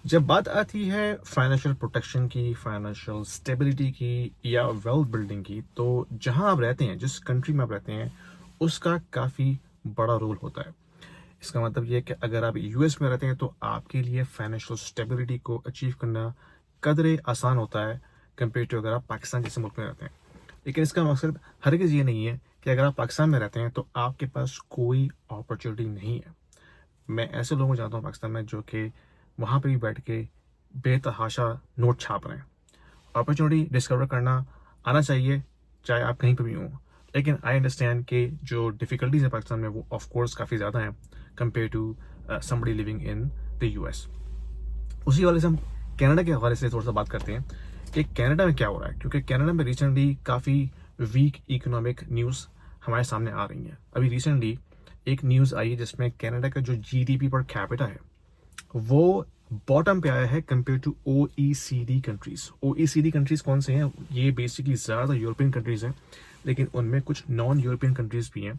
जब बात आती है फाइनेंशियल प्रोटेक्शन की, फाइनेंशियल स्टेबिलिटी की या वेल्थ बिल्डिंग की, तो जहां आप रहते हैं, जिस कंट्री में आप रहते हैं, उसका काफ़ी बड़ा रोल होता है। इसका मतलब ये है कि अगर आप यूएस में रहते हैं तो आपके लिए फाइनेंशियल स्टेबिलिटी को अचीव करना कदरे आसान होता है कंपेयर टू अगर आप पाकिस्तान जैसे मुल्क में रहते हैं। लेकिन इसका मकसद हरगिज़ ये नहीं है कि अगर आप पाकिस्तान में रहते हैं तो आपके पास कोई अपॉर्चुनिटी नहीं है। मैं ऐसे लोगों को जानता हूँ पाकिस्तान में जो कि वहाँ पे भी बैठ के बेतहाशा नोट छाप रहे हैं। अपॉर्चुनिटी डिस्कवर करना आना चाहिए, चाहे आप कहीं पर भी हों। लेकिन आई अंडरस्टैंड कि जो डिफ़िकल्टीज है पाकिस्तान में वो ऑफ कोर्स काफ़ी ज़्यादा हैं compare to somebody living in the US. उसी वाले से हम कनाडा के हवाले से थोड़ा सा बात करते हैं कि कनाडा में क्या हो रहा है, क्योंकि कनाडा में रिसेंटली काफ़ी वीक इकोनॉमिक न्यूज़ हमारे सामने आ रही हैं। अभी रिसेंटली एक न्यूज़ आई है जिसमें कनाडा का जो जीडीपी पर कैपिटा है वो बॉटम पे आया है compare to OECD countries. OECD countries कौन से हैं? ये बेसिकली ज़्यादा यूरोपियन कंट्रीज हैं, लेकिन उनमें कुछ नॉन यूरोपियन कंट्रीज भी हैं।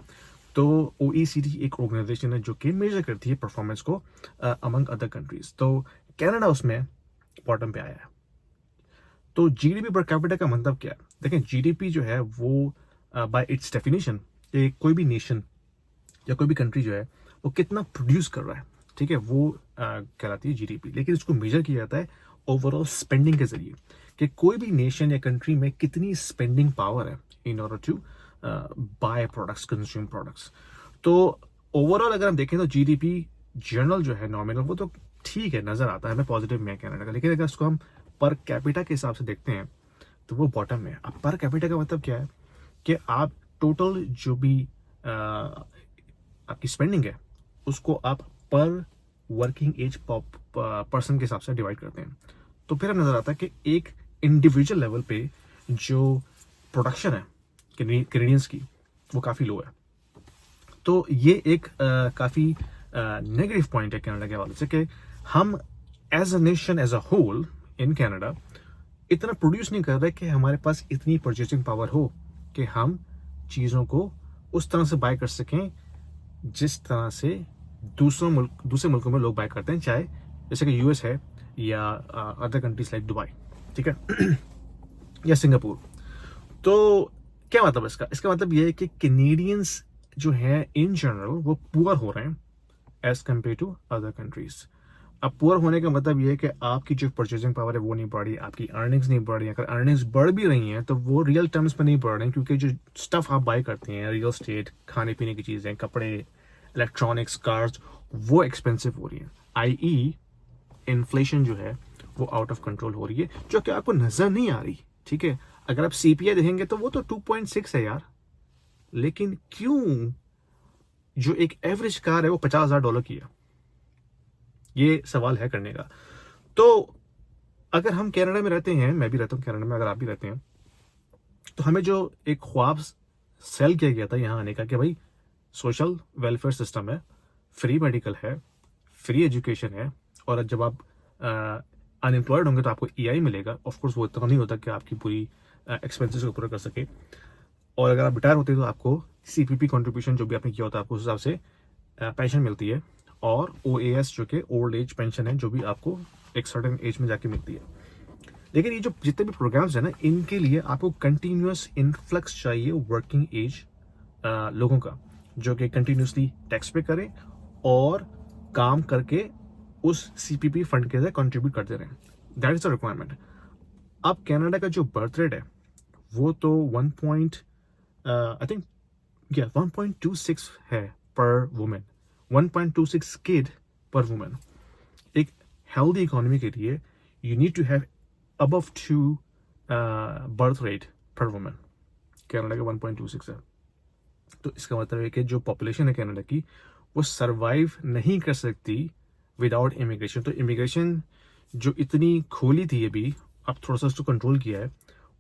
तो ओईसीडी एक ऑर्गेनाइजेशन है जो कि मेजर करती है परफॉर्मेंस को अमंग अदर कंट्रीज। तो कनाडा उसमें बॉटम पे आया है। तो जीडीपी पर कैपिटा का मतलब क्या है? देखें, जीडीपी जो है वो बाय इट्स डेफिनेशन कोई भी नेशन या कोई भी कंट्री जो है वो कितना प्रोड्यूस कर रहा है, ठीक है, वो कहलाती है जीडीपी। लेकिन इसको मेजर किया जाता है ओवरऑल स्पेंडिंग के जरिए कि कोई भी नेशन या कंट्री में कितनी स्पेंडिंग पावर है in order to buy products, consume products. तो ओवरऑल अगर हम देखें तो जीडीपी जनरल जो है नॉमिनल वो तो ठीक है, नजर आता है हमें पॉजिटिव में कनाडा का। लेकिन अगर उसको हम पर कैपिटा के हिसाब से देखते हैं तो वो बॉटम में है। अब पर कैपिटा का मतलब क्या है कि आप टोटल जो भी आपकी स्पेंडिंग है उसको आप पर वर्किंग एज पर्सन के हिसाब से डिवाइड करते हैं। तो फिर हमें नजर आता है कि एक इंडिविजुअल लेवल पे जो प्रोडक्शन है कैनेडियंस की वो काफ़ी लो है। तो ये एक काफ़ी नेगेटिव पॉइंट है कनाडा के हवाले से कि हम as a nation, as a whole in Canada इतना प्रोड्यूस नहीं कर रहे कि हमारे पास इतनी परचेसिंग पावर हो कि हम चीज़ों को उस तरह से बाय कर सकें जिस तरह से दूसरे मुल्कों में लोग बाय करते हैं, चाहे जैसे कि यूएस है या अदर कंट्रीज लाइक दुबई, ठीक है, या सिंगापुर। तो क्या मतलब इसका? इसका मतलब यह है कि कैनेडियंस जो हैं इन जनरल वो पुअर हो रहे हैं as compare to other countries. अब पुअर होने का मतलब ये है कि आपकी जो परचेजिंग पावर है वो नहीं बढ़ रही, आपकी अर्निंग्स नहीं बढ़ रही। अगर अर्निंग्स बढ़ भी रही हैं तो वो रियल टर्म्स में नहीं बढ़ रही हैं, क्योंकि जो स्टफ आप बाय करते हैं, रियल स्टेट, खाने पीने की चीज़ें, कपड़े, इलेक्ट्रॉनिक्स, कार्स, वो एक्सपेंसिव हो रही हैं। आई इन्फ्लेशन जो है वो आउट ऑफ कंट्रोल हो रही है, जो कि आपको नजर नहीं आ रही, ठीक है। अगर आप सीपीआई देखेंगे तो वो तो 2.6 है यार, लेकिन क्यों जो एक एवरेज कार है वो $50,000 की है? ये सवाल है करने का। तो अगर हम कनाडा में रहते हैं, मैं भी रहता हूँ कनाडा में, अगर आप भी रहते हैं, तो हमें जो एक ख्वाब सेल किया गया था यहाँ आने का कि भाई सोशल वेलफेयर सिस्टम है, फ्री मेडिकल है, फ्री एजुकेशन है, और जब आप अनएम्प्लॉयड होंगे तो आपको ईआई मिलेगा। ऑफकोर्स वो इतना नहीं होता कि आपकी पूरी एक्सपेंसेस को पूरा कर सके, और अगर आप रिटायर होते हैं तो आपको सीपीपी कंट्रीब्यूशन जो भी आपने किया होता है आपको उस हिसाब से पेंशन मिलती है, और ओएएस जो कि ओल्ड एज पेंशन है जो भी आपको एक सर्टेन एज में जाके मिलती है। लेकिन ये जो जितने भी प्रोग्राम्स हैं ना, इनके लिए आपको कंटिन्यूस इन्फ्लक्स चाहिए वर्किंग एज लोगों का, जो कि कंटिन्यूसली टैक्स पे करें और काम करके उस सीपीपी फंड के अंदर कंट्रीब्यूट करते रहें। That is the requirement. अब कनाडा का जो बर्थ रेट है वो तो 1.26 है per women, 1.26 kid per women. एक हेल्दी इकोनॉमी के लिए you need to have above 2 birth rate per women. Canada का 1.26 है। तो इसका मतलब है कि जो पॉपुलेशन है कनाडा की वो सरवाइव नहीं कर सकती विदाउट इमिग्रेशन। तो इमिग्रेशन जो इतनी खोली थी अभी, अब थोड़ा सा उसको कंट्रोल किया है,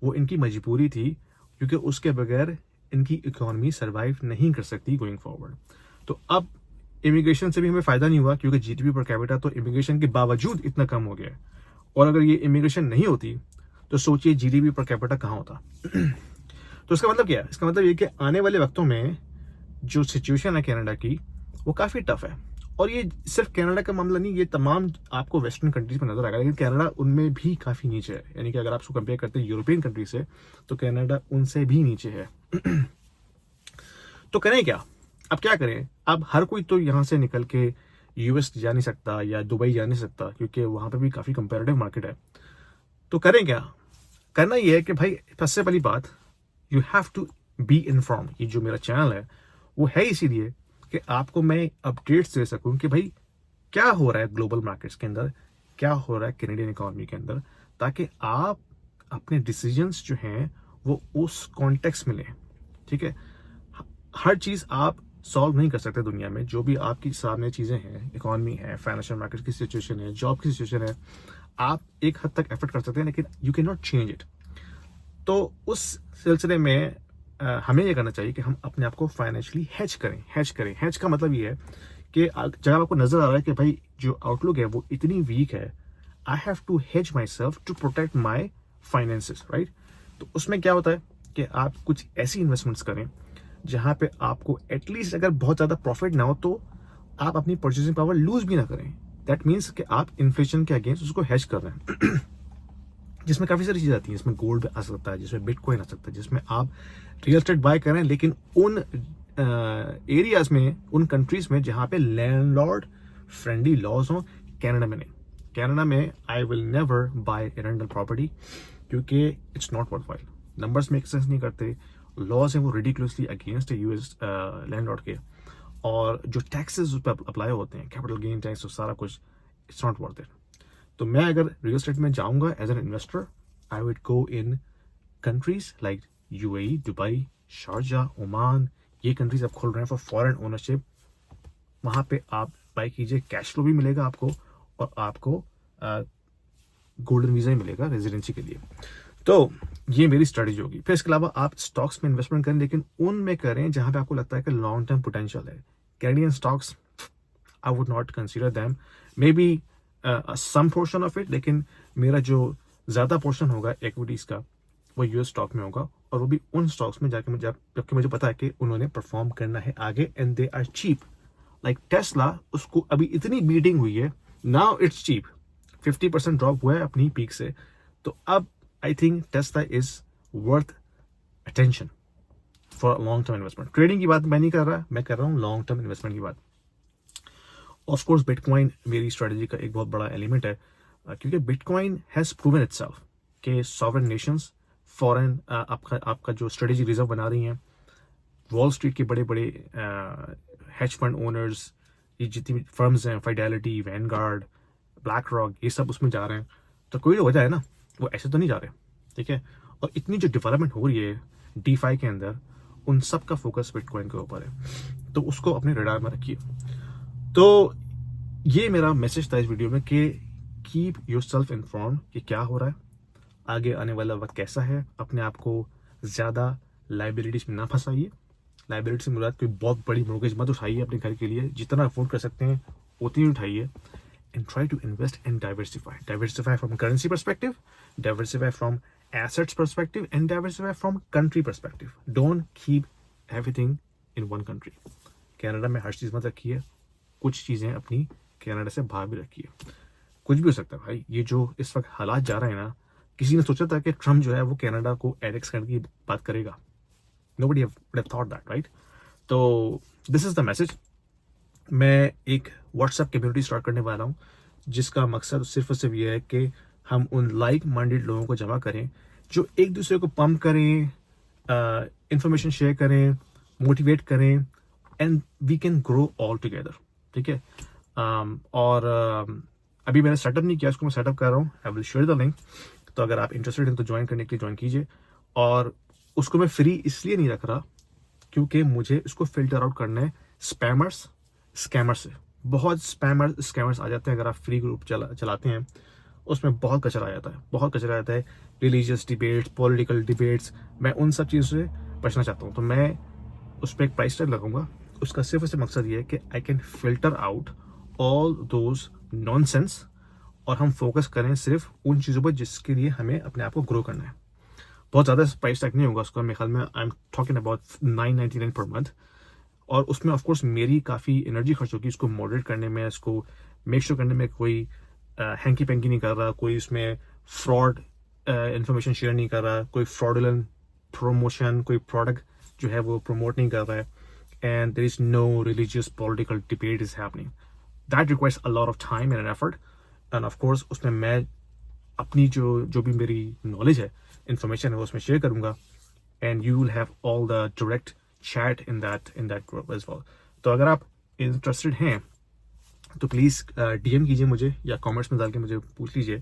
वो इनकी मजबूरी थी, क्योंकि उसके बगैर इनकी इकोनॉमी सरवाइव नहीं कर सकती गोइंग फॉरवर्ड। तो अब इमिग्रेशन से भी हमें फायदा नहीं हुआ, क्योंकि जीडीपी पर कैपिटा तो इमिग्रेशन के बावजूद इतना कम हो गया है। और अगर ये इमिग्रेशन नहीं होती तो सोचिए जीडीपी पर कैपिटा कहाँ होता। तो इसका मतलब क्या है? इसका मतलब ये कि आने वाले वक्तों में जो सिचुएशन है कनाडा की वो काफ़ी टफ है, और ये सिर्फ कनाडा का मामला नहीं, ये तमाम आपको वेस्टर्न कंट्रीज में नजर आएगा, लेकिन कनाडा उनमें भी काफ़ी नीचे है। यानी कि अगर आप उसको कंपेयर करते हैं यूरोपियन कंट्री से, तो कनाडा उनसे भी नीचे है। तो करें क्या, अब क्या करें? अब हर कोई तो यहाँ से निकल के यूएस जा नहीं सकता या दुबई जा नहीं सकता, क्योंकि वहाँ पे भी काफ़ी कंपेरेटिव मार्केट है। तो करें क्या? करना ये है कि भाई सबसे पहली बात, you have to be inform. ये जो मेरा चैनल है वो है इसीलिए कि आपको मैं अपडेट्स दे सकूं कि भाई क्या हो रहा है ग्लोबल मार्केट्स के अंदर, क्या हो रहा है कैनेडियन इकोनॉमी के अंदर, ताकि आप अपने डिसीजंस जो हैं वो उस कॉन्टेक्स्ट में लें। ठीक है, हर चीज़ आप सॉल्व नहीं कर सकते दुनिया में। जो भी आपकी सामने चीज़ें हैं, इकोनॉमी है, फाइनेंशियल मार्केट की सिचुएशन है, जॉब की सिचुएशन है, आप एक हद तक एफर्ट कर सकते हैं, लेकिन you can not change it. तो उस सिलसिले में हमें यह करना चाहिए कि हम अपने आप को फाइनेंशियली हैच करें। हैच का मतलब ये है कि जब आपको नजर आ रहा है कि भाई जो आउटलुक है वो इतनी वीक है, I have to hedge myself to protect my finances, right. तो उसमें क्या होता है कि आप कुछ ऐसी इन्वेस्टमेंट्स करें जहां पे आपको एटलीस्ट अगर बहुत ज्यादा प्रॉफिट ना हो तो आप अपनी परचेसिंग पावर लूज भी ना करें। दैट मीन्स कि आप इन्फ्लेशन के अगेंस्ट उसको हैच कर रहे हैं। जिसमें काफी सारी चीजें आती हैं, जिसमें गोल्ड आ सकता है, जिसमें बिटकॉइन आ सकता है, जिसमें आप रियल एस्टेट बाय करें, लेकिन उन एरियाज में, उन कंट्रीज में जहां पे लैंडलॉर्ड फ्रेंडली लॉज हो। कनाडा में नहीं, कनाडा में I will never buy rental property, क्योंकि it's not worth while. Numbers make sense नहीं करते, लॉज हैं वो रिडिकुलसली अगेंस्ट है यूएस लैंडलॉर्ड के, और जो टैक्सेस उस पर अप्लाई होते हैं, कैपिटल गेन टैक्स और सारा कुछ, इट्स नॉट वर्थ इट। तो मैं अगर रियल एस्टेट में जाऊंगा as an investor, I would go in countries like UAE, Dubai, Sharjah, Oman. ये कंट्रीज आप खोल रहे हैं फॉर फॉरेन ओनरशिप। वहां पे आप बाय कीजिए, कैश फ्लो भी मिलेगा आपको, और आपको गोल्डन वीजा ही मिलेगा रेजिडेंसी के लिए। तो ये मेरी स्ट्रेटेजी होगी। फिर इसके अलावा आप स्टॉक्स में इन्वेस्टमेंट करें, लेकिन उनमें करें जहां पे आपको लगता है कि लॉन्ग टर्म पोटेंशियल है। Canadian stocks I would not consider them, maybe some portion of it, लेकिन मेरा जो ज्यादा पोर्शन होगा इक्विटीज का वो यूएस स्टॉक में होगा, और वो भी उन स्टॉक्स में जाके जबकि मुझे पता है कि उन्होंने परफॉर्म करना है आगे, and they are cheap. Like Tesla, उसको अभी इतनी बीटिंग हुई है, नाउ इट्स चीप, 50% ड्रॉप हुआ है अपनी पीक से। तो अब I think Tesla is worth attention for long term investment. Trading की बात मैं नहीं कर रहा, मैं कर रहा हूँ लॉन्ग टर्म इन्वेस्टमेंट की बात। ऑफ कोर्स बिटकॉइन मेरी स्ट्रेटजी का एक बहुत बड़ा एलिमेंट है, क्योंकि बिटकॉइन हैज प्रूवन इटसेल्फ कि सॉवरेन नेशंस, फॉरेन आपका जो स्ट्रेटेजी रिजर्व बना रही हैं, वॉल स्ट्रीट के बड़े बड़े हेज फंड ओनर्स, ये जितनी भी फर्म्स हैं, फाइडेलिटी, वैनगार्ड, ब्लैक रॉक, ये सब उसमें जा रहे हैं। तो कोई वजह है ना, वो ऐसे तो नहीं जा रहे, ठीक है। और इतनी जो डेवलपमेंट हो रही है डीफाई के अंदर, उन सब का फोकस बिटकॉइन के ऊपर है, तो उसको अपने रडार में रखिए। तो ये मेरा मैसेज था इस वीडियो में कि कीप योर सेल्फ इन्फॉर्म कि क्या हो रहा है, आगे आने वाला वक्त कैसा है। अपने आप को ज़्यादा लाइबिलिटीज में ना फंसाइए। लाइबिलिटी से मुराद कोई बहुत बड़ी मोर्गेज मत उठाइए अपने घर के लिए, जितना अफोर्ड कर सकते हैं उतनी उठाइए। And try to invest and diversify from currency perspective, diversify from assets perspective, and diversify from country perspective. Don't keep everything in one country. Canada में हर चीज़ मत रखिए, कुछ चीज़ें अपनी कनाडा से बाहर भी रखिए। कुछ भी हो सकता है भाई, ये जो इस वक्त हालात जा रहे हैं ना, किसी ने सोचा था कि ट्रम्प जो है वो कनाडा को एनेक्स करने की बात करेगा? Nobody would have thought that, right? तो दिस इज द मैसेज। मैं एक व्हाट्सएप कम्युनिटी स्टार्ट करने वाला हूँ, जिसका मकसद सिर्फ और सिर्फ ये है कि हम उन लाइक माइंडेड लोगों को जमा करें जो एक दूसरे को पंप करें, इंफॉर्मेशन शेयर करें, मोटिवेट करें, and we can grow all together, ठीक है। अभी मैंने सेटअप नहीं किया, उसको मैं सेटअप कर रहा हूँ। I will share the link. तो अगर आप इंटरेस्टेड हैं तो ज्वाइन करने के लिए ज्वाइन कीजिए। और उसको मैं फ्री इसलिए नहीं रख रहा क्योंकि मुझे उसको फिल्टर आउट करना है स्पैमर्स, स्कैमर्स से। बहुत स्कैमर्स आ जाते हैं अगर आप फ्री ग्रुप चलाते हैं, उसमें बहुत कचरा आ जाता है, बहुत कचरा आ जाता है। रिलीजियस डिबेट्स, पॉलिटिकल डिबेट्स, मैं उन सब चीज़ों से बचना चाहता हूँ। तो मैं उस पर एक प्राइस टैग लगाऊंगा। उसका सिर्फ से मकसद ये है कि I can filter out all those nonsense, और हम फोकस करें सिर्फ उन चीज़ों पर जिसके लिए हमें अपने आप को ग्रो करना है। बहुत ज़्यादा प्राइस टैग नहीं होगा उसका, मेरे ख्याल में I am talking about $9.99 per month. और उसमें ऑफ कोर्स मेरी काफ़ी एनर्जी खर्च होगी इसको मॉडरेट करने में, इसको मेक श्योर करने में कोई हैंकी पेंकी नहीं कर रहा, कोई इसमें फ्रॉड इंफॉर्मेशन शेयर नहीं कर रहा, कोई फ्रॉडुलेंट प्रमोशन, कोई प्रोडक्ट जो है वो प्रमोट नहीं कर रहा है, and there is no religious political debate is happening. That requires a lot of time and an effort. And of course उसमें मैं अपनी जो भी मेरी नॉलेज है, इंफॉर्मेशन है, वो उसमें शेयर करूंगा, and you will have all the direct chat in that group as well. तो अगर आप इंटरेस्टेड हैं तो प्लीज़ डीएम कीजिए मुझे या कमेंट्स में डाल के मुझे पूछ लीजिए.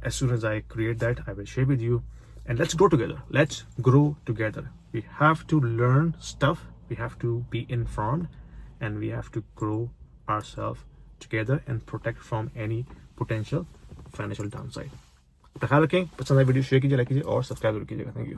As soon as I create that, I will share with you, and let's grow together. Let's grow together. We have to learn stuff, we have to be informed, and we have to grow ourselves together and protect from any potential financial downside. अपना ख्याल रखें, पसंद आए video share कीजिए, like कीजिए और subscribe जरूर कीजिएगा. Thank you.